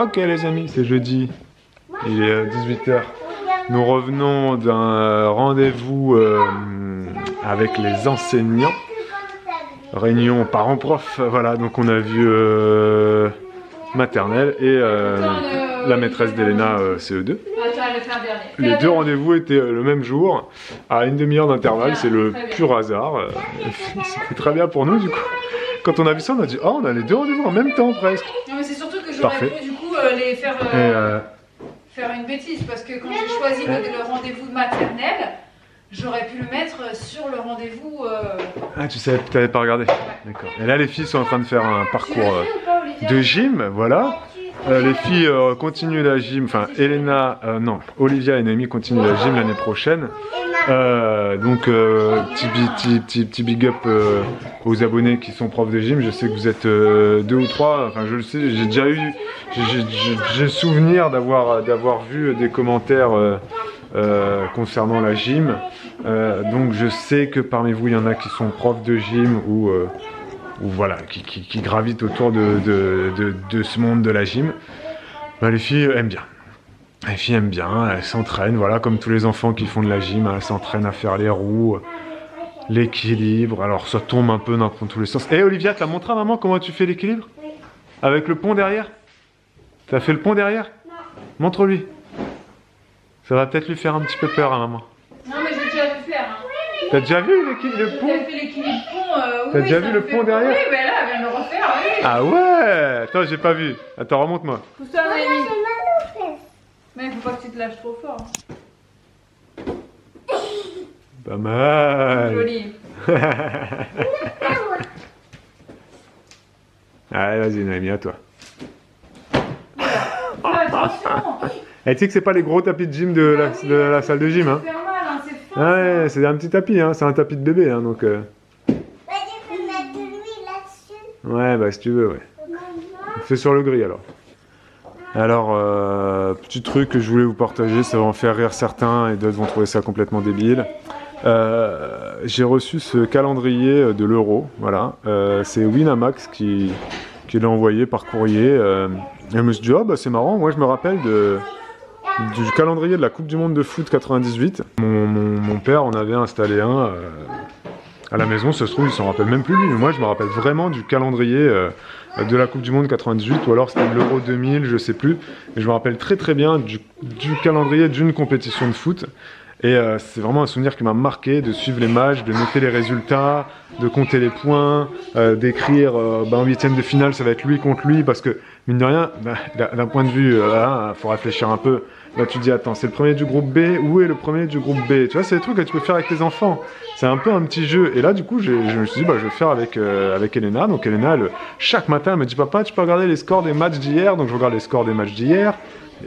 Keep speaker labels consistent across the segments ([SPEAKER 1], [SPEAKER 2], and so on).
[SPEAKER 1] Ok les amis, c'est jeudi, il est 18h. Nous revenons d'un rendez-vous avec les enseignants. Réunion parents-prof, voilà, donc on a vu maternelle et la maîtresse d'Elena CE2. Les deux rendez-vous étaient le même jour, à une demi-heure d'intervalle, c'est le pur hasard. C'était très bien pour nous du coup. Quand on a vu ça, on a dit « Oh, on a les deux rendez-vous en même temps presque !»
[SPEAKER 2] Non mais c'est surtout que j'aurais pu du coup les faire, faire une bêtise, parce que quand j'ai choisi le rendez-vous de maternelle, j'aurais pu le mettre sur le rendez-vous...
[SPEAKER 1] Ah, tu savais, tu n'avais pas regardé. Ouais. D'accord. Et là, les filles sont en train de faire un parcours de gym, voilà. Les filles continuent la gym, enfin, Elena, non, Olivia et Noémie continuent la gym l'année prochaine. Donc, petit big up aux abonnés qui sont profs de gym. Je sais que vous êtes 2 ou 3, enfin, je le sais, j'ai déjà eu, j'ai le souvenir d'avoir vu des commentaires concernant la gym. Donc je sais que parmi vous il y en a qui sont profs de gym ou voilà, qui gravitent autour de ce monde de la gym. Les filles aiment bien. Les filles aiment bien, elles s'entraînent, voilà, comme tous les enfants qui font de la gym, elles s'entraînent à faire les roues, l'équilibre. Alors ça tombe un peu dans tous les sens. Eh Olivia, t'as montré à maman comment tu fais l'équilibre? Avec le pont derrière? T'as fait le pont derrière? Non. Montre-lui. Ça va peut-être lui faire un petit peu peur à maman.
[SPEAKER 2] Non mais j'ai déjà vu faire. Hein.
[SPEAKER 1] T'as déjà vu le pont?
[SPEAKER 2] T'as fait l'équilibre pont.
[SPEAKER 1] T'as déjà vu le pont derrière?
[SPEAKER 2] Oui, mais là elle vient de le refaire. Oui.
[SPEAKER 1] Ah ouais. Attends, j'ai pas vu. Attends, remonte-moi.
[SPEAKER 2] Pousse-toi, Noémie. Mais il faut pas que tu te lâches trop fort.
[SPEAKER 1] Pas mal.
[SPEAKER 2] Joli.
[SPEAKER 1] Allez, vas-y Noémie, à toi.
[SPEAKER 2] Attention.
[SPEAKER 1] Et tu sais que c'est pas les gros tapis de gym de la salle de gym, hein.
[SPEAKER 2] C'est mal, hein, c'est fort.
[SPEAKER 1] Ouais, c'est un petit tapis, hein. C'est un tapis de bébé, hein, donc...
[SPEAKER 3] Bah, tu peux mettre de l'huile là-dessus.
[SPEAKER 1] Ouais, bah si tu veux, ouais. C'est sur le gris, alors. Alors, petit truc que je voulais vous partager, ça va en faire rire certains et d'autres vont trouver ça complètement débile. J'ai reçu ce calendrier de l'Euro, voilà. C'est Winamax qui l'a envoyé par courrier. Et je me suis dit, oh bah c'est marrant, moi je me rappelle du calendrier de la Coupe du Monde de foot 98. Mon père en avait installé un à la maison, ça se trouve il s'en rappelle même plus lui, mais moi je me rappelle vraiment du calendrier de la Coupe du Monde 98, ou alors c'était l'Euro 2000, je sais plus, mais je me rappelle très très bien du calendrier d'une compétition de foot. Et c'est vraiment un souvenir qui m'a marqué, de suivre les matchs, de noter les résultats, de compter les points, d'écrire en huitième de finale ça va être lui contre lui, parce que mine de rien, d'un point de vue, faut réfléchir un peu. Là tu te dis attends, c'est le premier du groupe B, où est le premier du groupe B? Tu vois, c'est des trucs que tu peux faire avec tes enfants. C'est un peu un petit jeu. Et là du coup je me suis dit je vais le faire avec Elena. Donc Elena, chaque matin elle me dit papa tu peux regarder les scores des matchs d'hier. Donc je regarde les scores des matchs d'hier.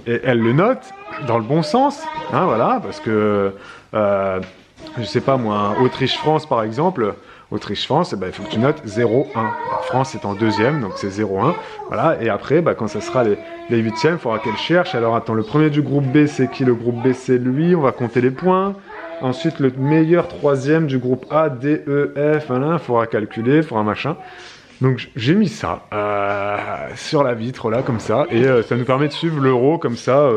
[SPEAKER 1] Et elle le note dans le bon sens, hein, voilà, parce que, je sais pas moi, Autriche-France par exemple, Autriche-France, il faut que tu notes 0-1. La France est en deuxième, donc c'est 0-1, voilà, et après, quand ça sera les huitièmes, il faudra qu'elle cherche. Alors attends, le premier du groupe B, c'est qui? Le groupe B, c'est lui, on va compter les points. Ensuite, le meilleur troisième du groupe A, D, E, F, il faudra calculer, il faudra machin. Donc j'ai mis ça sur la vitre là comme ça, et ça nous permet de suivre l'Euro comme ça,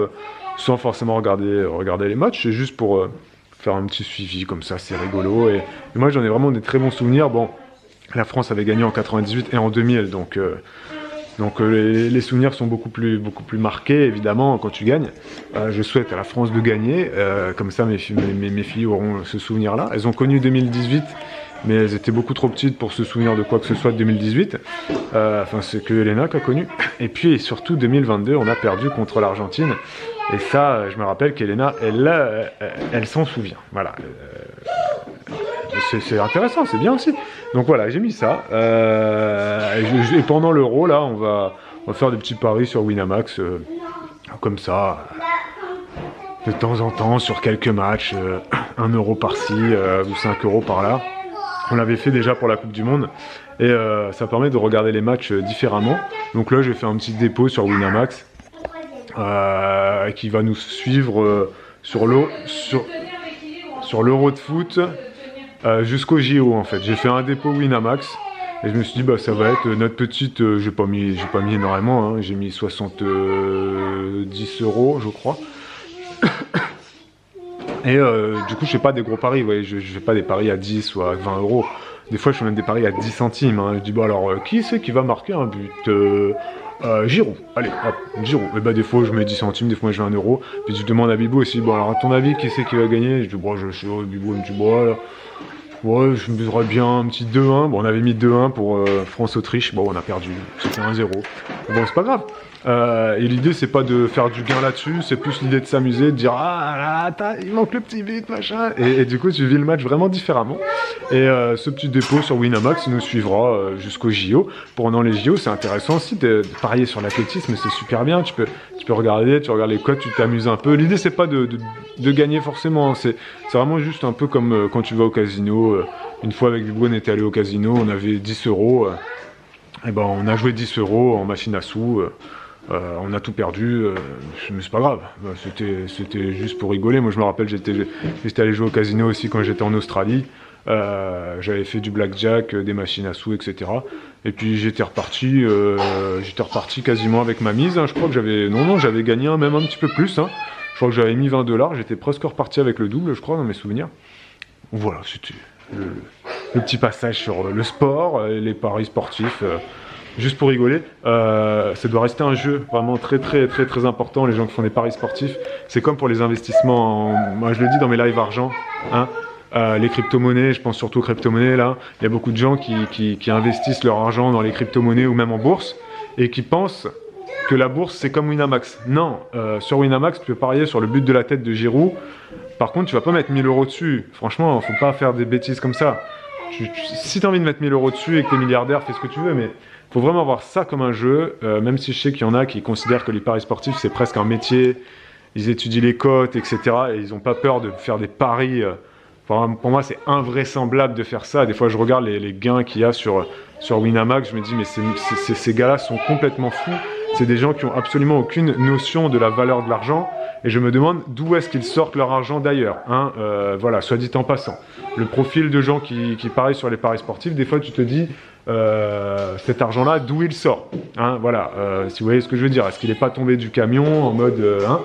[SPEAKER 1] sans forcément regarder les matchs. C'est juste pour faire un petit suivi comme ça, c'est rigolo. Et moi j'en ai vraiment des très bons souvenirs. Bon, la France avait gagné en 98 et en 2000, donc les souvenirs sont beaucoup plus marqués évidemment quand tu gagnes. Je souhaite à la France de gagner, comme ça mes filles auront ce souvenir là. Elles ont connu 2018. Mais elles étaient beaucoup trop petites pour se souvenir de quoi que ce soit de 2018. Enfin, c'est que Elena qui a connu. Et puis, surtout, 2022, on a perdu contre l'Argentine. Et ça, je me rappelle qu'Elena, elle s'en souvient. Voilà. C'est intéressant, c'est bien aussi. Donc voilà, j'ai mis ça. Et pendant l'Euro, là, on va faire des petits paris sur Winamax. Comme ça, de temps en temps, sur quelques matchs. 1 euro par-ci, ou 5 euros par-là. On l'avait fait déjà pour la Coupe du Monde et ça permet de regarder les matchs différemment. Donc là j'ai fait un petit dépôt sur Winamax qui va nous suivre sur l'Euro de foot jusqu'au JO en fait. J'ai fait un dépôt Winamax Et je me suis dit, bah ça va être notre petite, j'ai pas mis énormément, hein, j'ai mis 70 euros, je crois. Et du coup, je fais pas des gros paris, ouais, je fais pas des paris à 10 ou à 20 euros. Des fois, je fais même des paris à 10 centimes. Hein. Je dis, bon, alors, qui c'est qui va marquer un but Giroud. Allez, hop, Giroud. Et bah, des fois, je mets 10 centimes, des fois, je mets 1 euro. Puis, je demande à Bibou aussi, bon, alors, à ton avis, qui c'est qui va gagner? Je dis, bon, je sais, Bibou, il me dit, bon, là, ouais, je me dirais bien un petit 2-1. Bon, on avait mis 2-1 pour France-Autriche. Bon, on a perdu. C'était 1-0. Bon, c'est pas grave. Et l'idée, c'est pas de faire du gain là-dessus, c'est plus l'idée de s'amuser, de dire ah là, il manque le petit but, machin. Et du coup, tu vis le match vraiment différemment. Et ce petit dépôt sur Winamax nous suivra jusqu'au JO. Pendant les JO, c'est intéressant aussi de parier sur l'athlétisme, c'est super bien. Tu peux regarder, tu regardes les cotes, tu t'amuses un peu. L'idée, c'est pas de gagner forcément. Hein. C'est vraiment juste un peu comme quand tu vas au casino. Une fois avec Bibou, on était allé au casino, on avait 10 euros. Et ben, on a joué 10 euros en machine à sous. On a tout perdu, mais c'est pas grave, c'était juste pour rigoler. Moi je me rappelle, j'étais allé jouer au casino aussi quand j'étais en Australie, j'avais fait du blackjack, des machines à sous, etc. Et puis j'étais reparti quasiment avec ma mise, hein. Je crois que j'avais gagné même un petit peu plus, hein. Je crois que j'avais mis 20 $, j'étais presque reparti avec le double, je crois, dans mes souvenirs. Voilà, c'était le petit passage sur le sport, les paris sportifs. Juste pour rigoler, ça doit rester un jeu vraiment très important, les gens qui font des paris sportifs. C'est comme pour les investissements, moi je le dis dans mes lives argent, hein, les crypto-monnaies, je pense surtout aux crypto-monnaies là. Il y a beaucoup de gens qui investissent leur argent dans les crypto-monnaies ou même en bourse et qui pensent que la bourse c'est comme Winamax. Non, sur Winamax tu peux parier sur le but de la tête de Giroud. Par contre tu vas pas mettre 1000 euros dessus. Franchement, faut pas faire des bêtises comme ça. Si tu as envie de mettre 1000 euros dessus et que tu es milliardaire, fais ce que tu veux, mais faut vraiment voir ça comme un jeu, même si je sais qu'il y en a qui considèrent que les paris sportifs c'est presque un métier, ils étudient les cotes, etc. et ils n'ont pas peur de faire des paris. Enfin, pour moi c'est invraisemblable de faire ça. Des fois je regarde les gains qu'il y a sur Winamax, je me dis mais ces gars-là sont complètement fous. C'est des gens qui ont absolument aucune notion de la valeur de l'argent. Et je me demande d'où est-ce qu'ils sortent leur argent d'ailleurs. Hein, voilà, soit dit en passant. Le profil de gens qui parient sur les paris sportifs, des fois tu te dis, cet argent-là, d'où il sort, hein, voilà, si vous voyez ce que je veux dire. Est-ce qu'il n'est pas tombé du camion en mode... hein,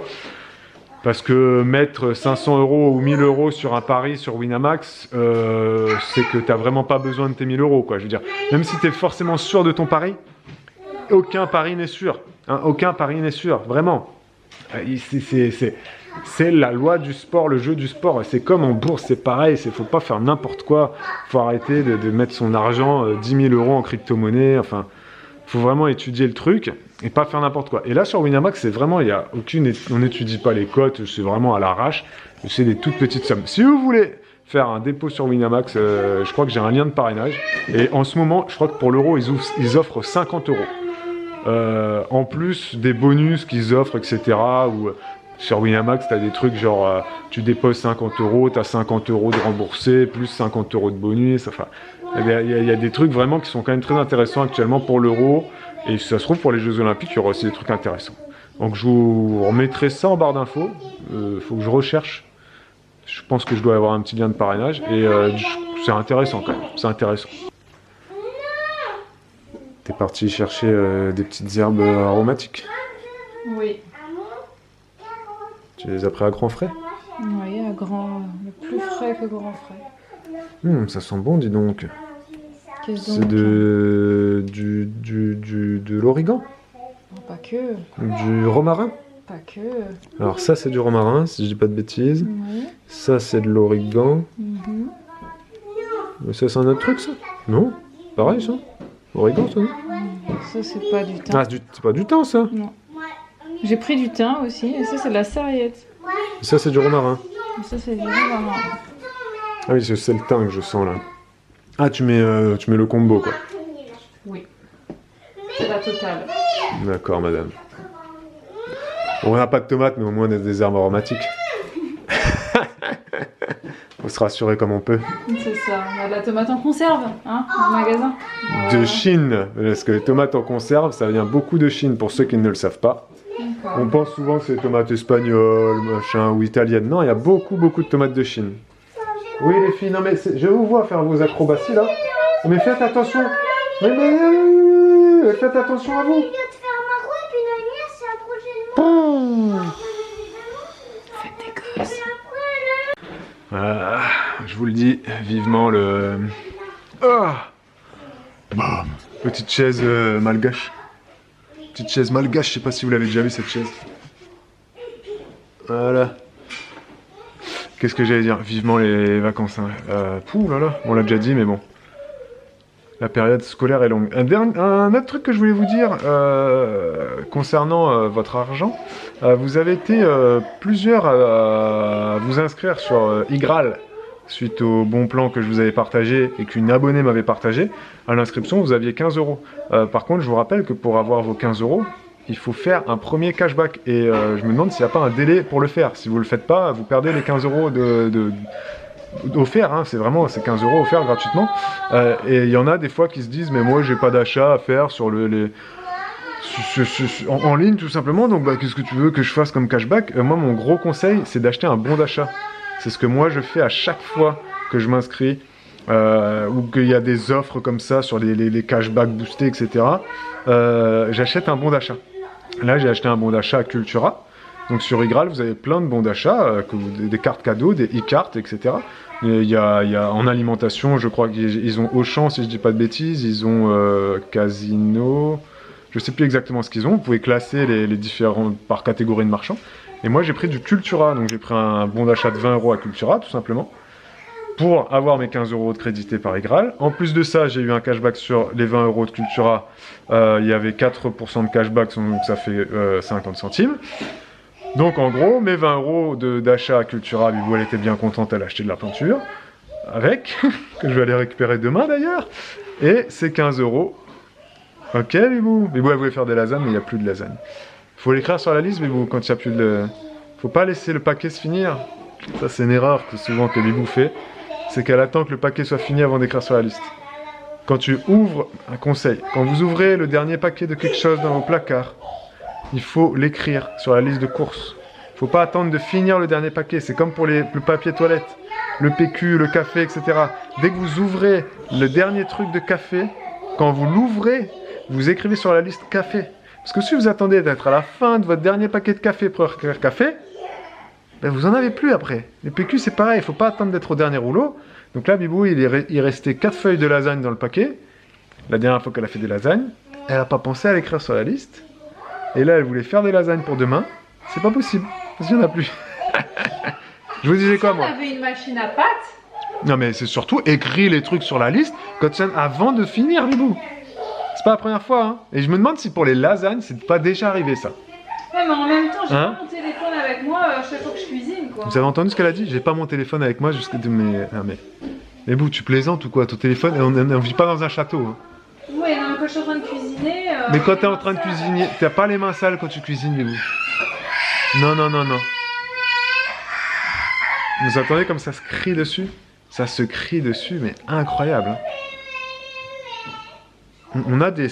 [SPEAKER 1] parce que mettre 500 euros ou 1000 euros sur un pari sur Winamax, c'est que tu n'as vraiment pas besoin de tes 1000 euros, quoi. Je veux dire, même si tu es forcément sûr de ton pari, aucun pari n'est sûr. Hein, aucun pari n'est sûr, vraiment. C'est la loi du sport, le jeu du sport. C'est comme en bourse, c'est pareil. Il ne faut pas faire n'importe quoi. Il faut arrêter de mettre son argent, 10 000 euros en crypto-monnaie. Enfin, il faut vraiment étudier le truc et pas faire n'importe quoi. Et là, sur Winamax, c'est vraiment, on n'étudie pas les cotes. C'est vraiment à l'arrache. C'est des toutes petites sommes. Si vous voulez faire un dépôt sur Winamax, je crois que j'ai un lien de parrainage. Et en ce moment, je crois que pour l'euro, ils offrent 50 euros. En plus des bonus qu'ils offrent, etc. Ou sur Winamax, tu as des trucs genre tu déposes 50 euros, tu as 50 euros de remboursé, plus 50 euros de bonus. Enfin, il y a des trucs vraiment qui sont quand même très intéressants actuellement pour l'euro. Et si ça se trouve, pour les Jeux Olympiques, il y aura aussi des trucs intéressants. Donc je vous remettrai ça en barre d'infos. Faut que je recherche. Je pense que je dois avoir un petit lien de parrainage. Et c'est intéressant quand même. C'est intéressant. T'es parti chercher des petites herbes aromatiques?
[SPEAKER 2] Oui.
[SPEAKER 1] Tu les as pris à grands frais?
[SPEAKER 2] Oui, le plus frais que grand frais.
[SPEAKER 1] Ça sent bon, dis donc.
[SPEAKER 2] Qu'est-ce
[SPEAKER 1] C'est
[SPEAKER 2] donc?
[SPEAKER 1] de l'origan?
[SPEAKER 2] Non, pas que.
[SPEAKER 1] Du romarin?
[SPEAKER 2] Pas que.
[SPEAKER 1] Alors ça c'est du romarin, si je dis pas de bêtises.
[SPEAKER 2] Oui.
[SPEAKER 1] Ça c'est de l'origan. Mais ça c'est un autre truc ça? Non? Pareil ça? Origan ça, non?
[SPEAKER 2] Ça, c'est pas du thym.
[SPEAKER 1] Ah, c'est pas du thym ça?
[SPEAKER 2] Non. J'ai pris du thym aussi, et ça, c'est de la sarriette.
[SPEAKER 1] Et ça c'est du romarin.
[SPEAKER 2] Et ça, c'est du romarin.
[SPEAKER 1] Ah oui, c'est le thym que je sens là. Ah, tu mets le combo quoi.
[SPEAKER 2] Oui. C'est la totale.
[SPEAKER 1] D'accord, madame. On n'a pas de tomates, mais au moins on a des herbes aromatiques. Faut se rassurer comme on peut.
[SPEAKER 2] C'est ça. On a de la tomate en conserve, hein, au magasin.
[SPEAKER 1] De Chine, parce que les tomates en conserve, ça vient beaucoup de Chine, pour ceux qui ne le savent pas. On pense souvent que c'est des tomates espagnoles, machin, ou italiennes. Non, il y a beaucoup de tomates de Chine. Oui, les filles, non mais je vous vois faire vos acrobaties là. Mais faites attention, Mais faites attention à vous.
[SPEAKER 3] Au lieu de faire ma roue, et puis Noémie, c'est un projet de moi.
[SPEAKER 2] Faites des gosses.
[SPEAKER 1] Voilà, je vous le dis, vivement le... Ah, bam. Petite chaise malgache. Petite chaise malgache, je sais pas si vous l'avez déjà vu cette chaise. Voilà. Qu'est-ce que j'allais dire? Vivement les vacances. Hein. Pouh là là, on l'a déjà dit, mais bon. La période scolaire est longue. Un autre truc que je voulais vous dire concernant votre argent, vous avez été plusieurs à vous inscrire sur Igral suite au bon plan que je vous avais partagé et qu'une abonnée m'avait partagé. À l'inscription, vous aviez 15 €. Par contre, je vous rappelle que pour avoir vos 15 €, il faut faire un premier cashback. Et je me demande s'il n'y a pas un délai pour le faire. Si vous ne le faites pas, vous perdez les 15 € offert, hein, c'est 15 € offerts gratuitement. Et il y en a des fois qui se disent mais moi j'ai pas d'achat à faire sur en ligne tout simplement, donc bah, qu'est-ce que tu veux que je fasse comme cashback? Moi mon gros conseil c'est d'acheter un bon d'achat. C'est ce que moi je fais à chaque fois que je m'inscris ou qu'il y a des offres comme ça sur les cashbacks boostés, etc. J'achète un bon d'achat. Là j'ai acheté un bon d'achat à Cultura. Donc sur Igral, vous avez plein de bons d'achat, des cartes cadeaux, des e-cartes, etc. Il y a en alimentation, je crois qu'ils ont Auchan, si je dis pas de bêtises, ils ont Casino, je sais plus exactement ce qu'ils ont. Vous pouvez classer les différents par catégorie de marchands. Et moi j'ai pris du Cultura, donc j'ai pris un bon d'achat de 20 € à Cultura, tout simplement, pour avoir mes 15 € de crédité par Igral. En plus de ça, j'ai eu un cashback sur les 20 € de Cultura. Il y avait 4% de cashback, donc ça fait 50 centimes. Donc en gros, mes 20 € d'achat à Cultura, Bibou elle était bien contente, elle a acheté de la peinture, avec, que je vais aller récupérer demain d'ailleurs, et c'est 15 €. Ok Bibou? Bibou elle voulait faire des lasagnes, mais il n'y a plus de lasagne. Faut l'écrire sur la liste Bibou, quand il n'y a plus de... Faut pas laisser le paquet se finir. Ça c'est une erreur que souvent que Bibou fait, c'est qu'elle attend que le paquet soit fini avant d'écrire sur la liste. Quand tu ouvres, un conseil, quand vous ouvrez le dernier paquet de quelque chose dans vos placards, il faut l'écrire sur la liste de courses. Il ne faut pas attendre de finir le dernier paquet. C'est comme pour le papier toilette, le PQ, le café, etc. Dès que vous ouvrez le dernier truc de café, quand vous l'ouvrez, vous écrivez sur la liste café. Parce que si vous attendez d'être à la fin de votre dernier paquet de café pour écrire café, ben vous n'en avez plus après. Les PQ c'est pareil, il ne faut pas attendre d'être au dernier rouleau. Donc là, Bibou, il restait 4 feuilles de lasagne dans le paquet. La dernière fois qu'elle a fait des lasagnes, elle n'a pas pensé à l'écrire sur la liste. Et là, elle voulait faire des lasagnes pour demain. C'est pas possible, parce qu'il n'y en a plus. Je vous disais quoi, moi?
[SPEAKER 2] On avait une machine à pâtes.
[SPEAKER 1] Non, mais c'est surtout écrire les trucs sur la liste avant de finir, Bibou. C'est pas la première fois, hein. Et je me demande si pour les lasagnes, c'est pas déjà arrivé, ça.
[SPEAKER 2] Ouais, mais en même temps, j'ai pas mon téléphone avec moi chaque fois que je cuisine, quoi.
[SPEAKER 1] Vous avez entendu ce qu'elle a dit? J'ai pas mon téléphone avec moi jusqu'à... Mais Bou, tu plaisantes ou quoi? Ton téléphone, on ne vit pas dans un château, hein.
[SPEAKER 2] Ouais, non, quand je suis en train de cuisiner...
[SPEAKER 1] mais quand t'es en train de cuisiner, t'as pas les mains sales quand tu cuisines, Bibou. Non, non, non, non. Vous entendez comme ça se crie dessus? Ça se crie dessus, mais incroyable. Hein. On a des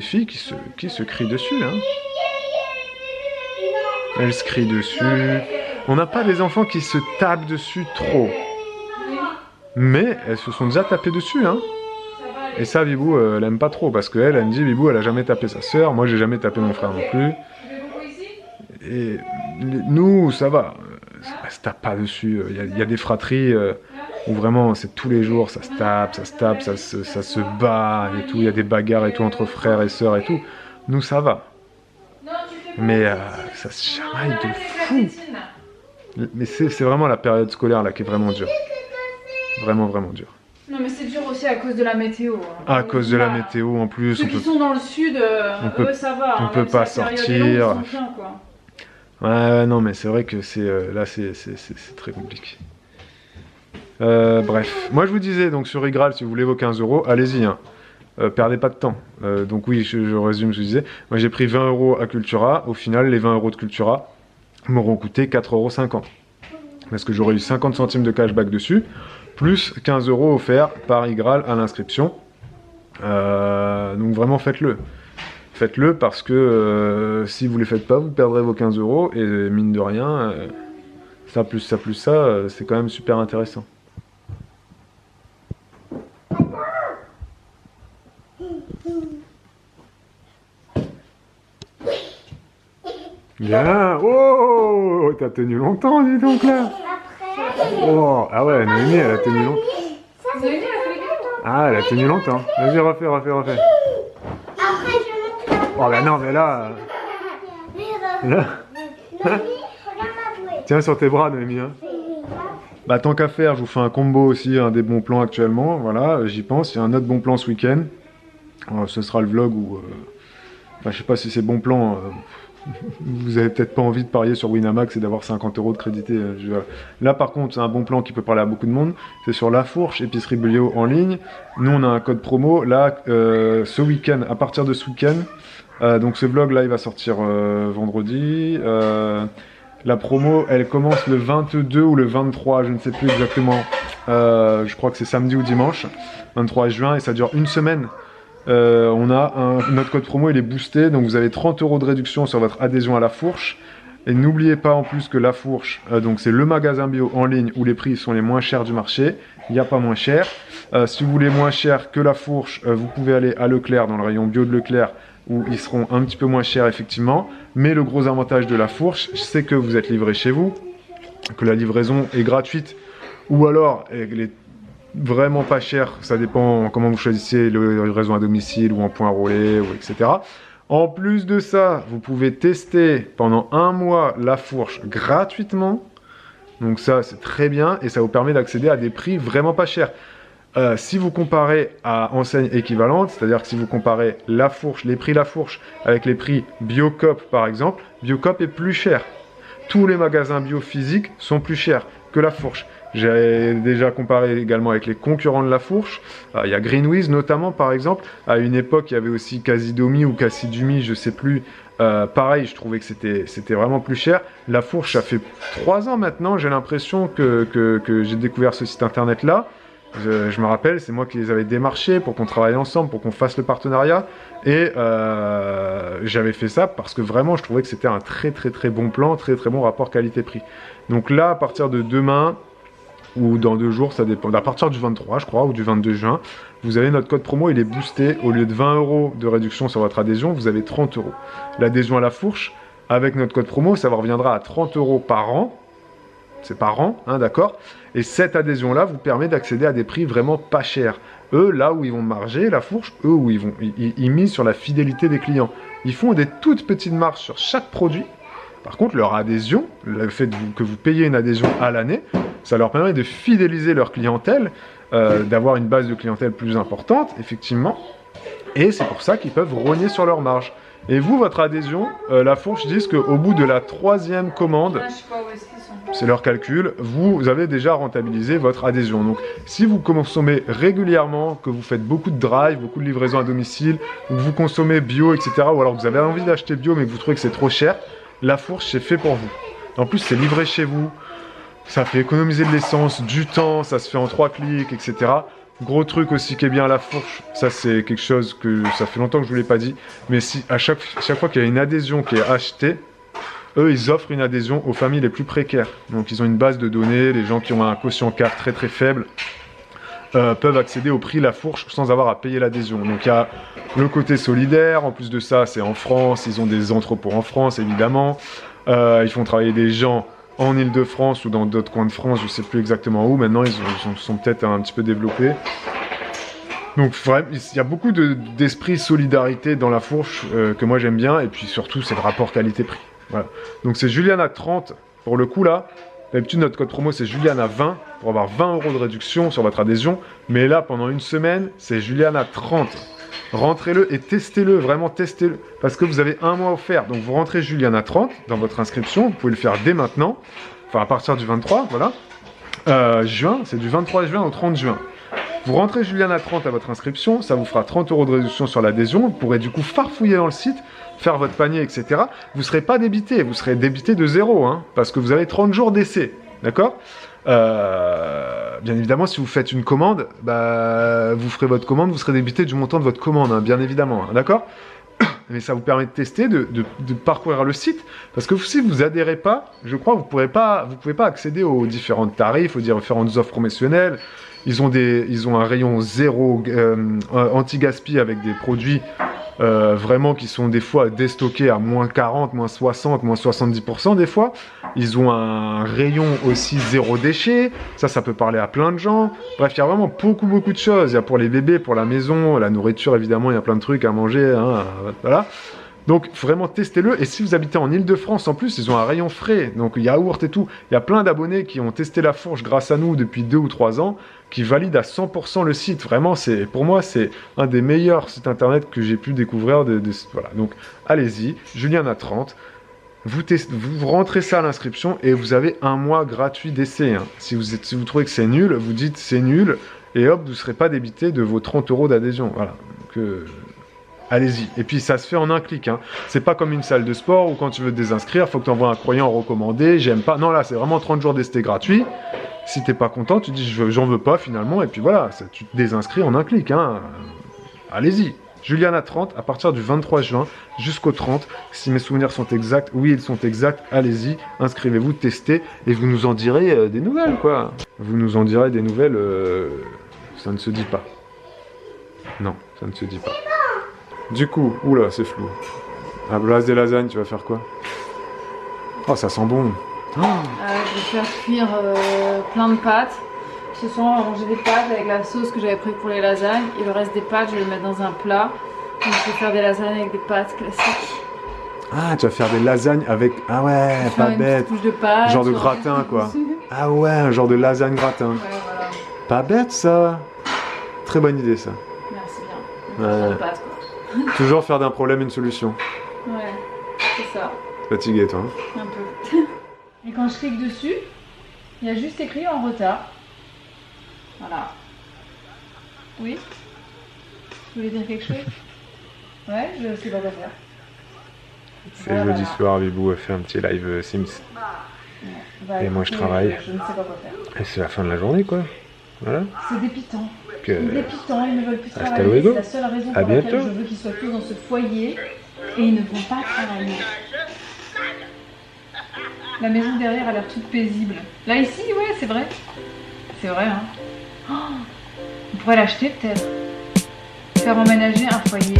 [SPEAKER 1] filles qui se crient dessus. Hein. Elles se crient dessus. On n'a pas des enfants qui se tapent dessus trop. Mais elles se sont déjà tapées dessus. Hein. Et ça, Bibou, elle aime pas trop, parce qu'elle me dit, Bibou, elle a jamais tapé sa sœur, moi j'ai jamais tapé mon frère non plus. Et nous, ça va, elle se tape pas dessus. Il y a des fratries où vraiment, c'est tous les jours, ça se tape, ça se bat et tout, il y a des bagarres et tout entre frères et sœurs et tout. Nous, ça va. Mais ça se chamaille de fou. Mais c'est vraiment la période scolaire là qui est vraiment dure. Vraiment, vraiment dure.
[SPEAKER 2] Non mais c'est dur aussi à cause de la météo. Hein.
[SPEAKER 1] À cause de la météo en plus.
[SPEAKER 2] Ceux qui sont dans le sud, eux ça va.
[SPEAKER 1] On peut pas sortir. Ouais, non mais c'est vrai que là c'est très compliqué. Bref, moi je vous disais donc sur Igral, si vous voulez vos 15 €, allez-y. Hein. Perdez pas de temps. Donc oui, je résume ce que je disais. Moi j'ai pris 20 € à Cultura. Au final, les 20 € de Cultura m'auront coûté 4,50 €. Parce que j'aurais eu 50 centimes de cashback dessus. Plus 15 € offerts par Igral à l'inscription. Donc vraiment faites-le. Faites-le parce que si vous ne les faites pas, vous perdrez vos 15 € et mine de rien, ça plus ça, c'est quand même super intéressant. Bien. Oh, t'as tenu longtemps, dis donc là. Oh, ah ouais, Noémie, elle a tenu longtemps. Ah, elle a tenu longtemps. Vas-y, refais.
[SPEAKER 3] Après, je monte
[SPEAKER 1] Oh, bah non, mais là... Là.
[SPEAKER 3] regarde ma bouée.
[SPEAKER 1] Tiens sur tes bras, Noémie. Hein. Bah, tant qu'à faire, je vous fais un combo aussi, un des bons plans actuellement. Voilà, j'y pense. Il y a un autre bon plan ce week-end. Ce sera le vlog où... Enfin, je sais pas si c'est bon plan. Vous avez peut-être pas envie de parier sur Winamax et d'avoir 50 € de crédité. Là, par contre, c'est un bon plan qui peut parler à beaucoup de monde. C'est sur La Fourche, épicerie bio en ligne. Nous, on a un code promo. Là, ce week-end, à partir de ce week-end, donc ce vlog là il va sortir vendredi. La promo elle commence le 22 ou le 23, je ne sais plus exactement. Je crois que c'est samedi ou dimanche, 23 juin, et ça dure une semaine. Notre code promo il est boosté, donc vous avez 30 € de réduction sur votre adhésion à La Fourche. Et n'oubliez pas en plus que La Fourche, donc c'est le magasin bio en ligne où les prix sont les moins chers du marché. Il n'y a pas moins cher. Si vous voulez moins cher que La Fourche, vous pouvez aller à Leclerc, dans le rayon bio de Leclerc, où ils seront un petit peu moins chers effectivement. Mais le gros avantage de La Fourche, c'est que vous êtes livré chez vous, que la livraison est gratuite, ou alors elle est vraiment pas chère, ça dépend comment vous choisissez, la livraison à domicile ou en point relais, ou etc. En plus de ça, vous pouvez tester pendant 1 mois La Fourche gratuitement. Donc ça, c'est très bien et ça vous permet d'accéder à des prix vraiment pas chers. Si vous comparez à enseigne équivalente, c'est-à-dire que si vous comparez La Fourche, les prix La Fourche avec les prix Biocoop par exemple, Biocoop est plus cher. Tous les magasins bio physiques sont plus chers que La Fourche. J'ai déjà comparé également avec les concurrents de La Fourche. Il y a Greenwiz notamment par exemple. À une époque, il y avait aussi Casidomi ou Casidumi, je sais plus. Pareil, je trouvais que c'était vraiment plus cher. La Fourche, ça fait 3 ans maintenant, j'ai l'impression que j'ai découvert ce site internet là. Je me rappelle, c'est moi qui les avais démarchés pour qu'on travaille ensemble, pour qu'on fasse le partenariat. Et j'avais fait ça parce que vraiment, je trouvais que c'était un très bon plan, très bon rapport qualité-prix. Donc là, à partir de demain, ou dans 2 jours, ça dépend. À partir du 23, je crois, ou du 22 juin, vous avez notre code promo, il est boosté. Au lieu de 20 € de réduction sur votre adhésion, vous avez 30 €. L'adhésion à La Fourche, avec notre code promo, ça reviendra à 30 € par an. C'est par an, hein, d'accord. Et cette adhésion-là vous permet d'accéder à des prix vraiment pas chers. Eux, là où ils vont marger, La Fourche, eux, où ils misent sur la fidélité des clients. Ils font des toutes petites marges sur chaque produit. Par contre, leur adhésion, le fait que vous payez une adhésion à l'année, ça leur permet de fidéliser leur clientèle, d'avoir une base de clientèle plus importante, effectivement. Et c'est pour ça qu'ils peuvent rogner sur leur marge. Et vous, votre adhésion, La Fourche disent qu'au bout de la 3e commande, c'est leur calcul, vous avez déjà rentabilisé votre adhésion. Donc, si vous consommez régulièrement, que vous faites beaucoup de drive, beaucoup de livraisons à domicile, ou que vous consommez bio, etc., ou alors que vous avez envie d'acheter bio, mais que vous trouvez que c'est trop cher, La Fourche, c'est fait pour vous. En plus, c'est livré chez vous, ça fait économiser de l'essence, du temps, ça se fait en 3 clics, etc. Gros truc aussi qui est bien à La Fourche, ça c'est quelque chose que ça fait longtemps que je ne vous l'ai pas dit, mais si à chaque fois qu'il y a une adhésion qui est achetée, eux ils offrent une adhésion aux familles les plus précaires. Donc ils ont une base de données, les gens qui ont un quotient CAF très faible peuvent accéder au prix La Fourche sans avoir à payer l'adhésion. Donc il y a le côté solidaire, en plus de ça c'est en France, ils ont des entrepôts en France évidemment, ils font travailler des gens en Ile-de-France ou dans d'autres coins de France, je ne sais plus exactement où, maintenant ils sont peut-être un petit peu développés. Donc vraiment, il y a beaucoup d'esprit solidarité dans La Fourche que moi j'aime bien, et puis surtout c'est le rapport qualité-prix. Voilà. Donc c'est Juliana 30 pour le coup là. D'habitude notre code promo c'est Juliana 20 pour avoir 20 € de réduction sur votre adhésion, mais là pendant une semaine c'est Juliana 30. Rentrez-le et testez-le, vraiment testez-le, parce que vous avez 1 mois offert. Donc vous rentrez Juliana 30 dans votre inscription, vous pouvez le faire dès maintenant, enfin à partir du 23, voilà. Juin, c'est du 23 juin au 30 juin. Vous rentrez Juliana 30 à votre inscription, ça vous fera 30 € de réduction sur l'adhésion, vous pourrez du coup farfouiller dans le site, faire votre panier, etc. Vous ne serez pas débité, vous serez débité de 0, hein, parce que vous avez 30 jours d'essai, d'accord ? Bien évidemment, si vous faites une commande, vous ferez votre commande, vous serez débité du montant de votre commande, hein, bien évidemment, hein, d'accord ? Mais ça vous permet de tester, de parcourir le site, parce que si vous adhérez pas, je crois que vous pouvez pas accéder aux différents tarifs, aux différentes offres promotionnelles. Ils ont un rayon zéro anti-gaspi avec des produits vraiment qui sont des fois déstockés à moins 40, moins 60, moins 70% des fois. Ils ont un rayon aussi zéro déchet, ça peut parler à plein de gens. Bref, il y a vraiment beaucoup de choses. Il y a pour les bébés, pour la maison, la nourriture évidemment, il y a plein de trucs à manger, hein, voilà. Donc vraiment testez-le, et si vous habitez en Ile-de-France en plus, ils ont un rayon frais, donc yaourt et tout. Il y a plein d'abonnés qui ont testé la fourche grâce à nous depuis 2 ou 3 ans, qui valident à 100% le site. Vraiment, pour moi, c'est un des meilleurs sites internet que j'ai pu découvrir. Voilà, donc allez-y, Juliana 30. Vous rentrez ça à l'inscription et vous avez 1 mois gratuit d'essai. Hein. Si vous trouvez que c'est nul, vous dites c'est nul, et hop, vous ne serez pas débité de vos 30 € d'adhésion. Voilà, donc... allez-y. Et puis ça se fait en un clic. Hein. C'est pas comme une salle de sport où quand tu veux te désinscrire, il faut que tu envoies un courrier en recommandé, j'aime pas. Non, là, c'est vraiment 30 jours d'essai gratuit. Si t'es pas content, tu dis j'en veux pas finalement. Et puis voilà, tu te désinscris en un clic. Hein. Allez-y. Juliana 30, à partir du 23 juin jusqu'au 30. Si mes souvenirs sont exacts, oui, ils sont exacts. Allez-y, inscrivez-vous, testez. Et vous nous en direz des nouvelles, quoi. Vous nous en direz des nouvelles. Ça ne se dit pas. Non, ça ne se dit pas. Du coup, oula, c'est flou. À place des lasagnes, tu vas faire quoi? Oh, ça sent bon.
[SPEAKER 2] Je vais faire cuire plein de pâtes. Ce soir, on va manger des pâtes avec la sauce que j'avais prévue pour les lasagnes. Et le reste des pâtes, je vais les mettre dans un plat. Donc, je vais faire des lasagnes avec des pâtes classiques.
[SPEAKER 1] Ah, tu vas faire des lasagnes avec... Ah ouais, pas bête.
[SPEAKER 2] Couche de pâtes,
[SPEAKER 1] genre de gratin, quoi. Ah ouais, un genre de lasagne gratin.
[SPEAKER 2] Ouais, voilà.
[SPEAKER 1] Pas bête, ça. Très bonne idée, ça.
[SPEAKER 2] Merci bien. Plein de pâtes, quoi.
[SPEAKER 1] Toujours faire d'un problème une solution.
[SPEAKER 2] Ouais, c'est ça.
[SPEAKER 1] Fatigué, toi.
[SPEAKER 2] Un peu. Et quand je clique dessus, il y a juste écrit en retard. Voilà. Oui? Vous voulez dire quelque chose? Ouais, je sais pas quoi faire.
[SPEAKER 1] C'est jeudi soir, Bibou a fait un petit live Sims.
[SPEAKER 2] Bah,
[SPEAKER 1] et moi je travaille.
[SPEAKER 2] Je ne sais pas quoi faire.
[SPEAKER 1] Et c'est la fin de la journée, quoi. Voilà.
[SPEAKER 2] C'est dépitant. C'est dépitant, ils ne veulent plus
[SPEAKER 1] Hasta
[SPEAKER 2] travailler.
[SPEAKER 1] luego.
[SPEAKER 2] C'est la seule raison pour
[SPEAKER 1] À
[SPEAKER 2] laquelle
[SPEAKER 1] bientôt.
[SPEAKER 2] je veux qu'ils soient tous dans ce foyer et ils ne vont pas travailler. La maison derrière a l'air toute paisible. Là ici, ouais, c'est vrai. C'est vrai, hein. Oh, on pourrait l'acheter peut-être. Faire emménager un foyer.